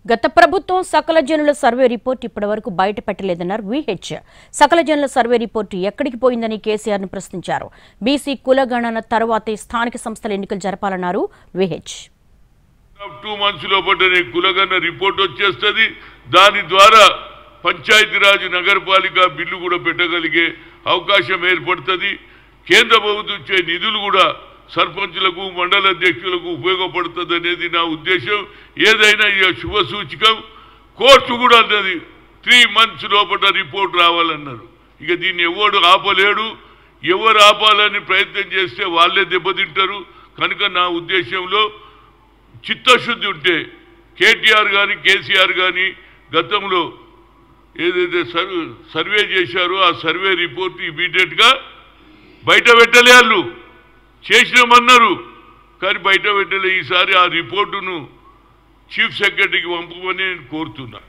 గత ప్రభుత్వం సకల జనుల సర్వే రిపోర్ట్ ఇప్పటివరకు బయట పెట్టలేదన్నారు విహెచ్. సకల జనుల సర్వే రిపోర్టు ఎక్కడికి పోయిందని కేసీఆర్ ను ప్రశ్నించారు. బీసీ కులగణన తర్వాతే స్థానిక సంస్థల ఎన్నికలు జరపాలన్నారు విహెచ్. 2 months లోపలనే కులగణన రిపోర్ట్ వచ్చేస్తది. దాని ద్వారా పంచాయతీరాజ్ నగరపాలిక బిల్లు కూడా పెట్టగలిగే అవకాశం ఏర్పడుతుంది. కేంద్ర ప్రభుత్వం ఇచ్చే నిధులు కూడా సర్పంచులకు మండల అధ్యక్షులకు ఉపయోగపడుతుంది అనేది నా ఉద్దేశం. ఏదైనా ఇక శుభ సూచకం. కోర్టు కూడా అన్నది 3 months లోపల రిపోర్ట్ రావాలన్నారు. ఇక దీన్ని ఎవడు ఆపలేడు. ఎవరు ఆపాలని ప్రయత్నం చేస్తే వాళ్ళే దెబ్బతింటారు. కనుక నా ఉద్దేశంలో చిత్తశుద్ధి ఉంటే కేటీఆర్ కానీ కేసీఆర్ కానీ గతంలో ఏదైతే సర్వే చేశారో ఆ సర్వే రిపోర్ట్ ఇమీడియట్గా బయట పెట్టలే. వాళ్ళు చేసినామన్నారు కానీ బయట పెట్టలే. ఈసారి ఆ రిపోర్టును చీఫ్ సెక్రటరీకి పంపమని నేను కోరుతున్నా.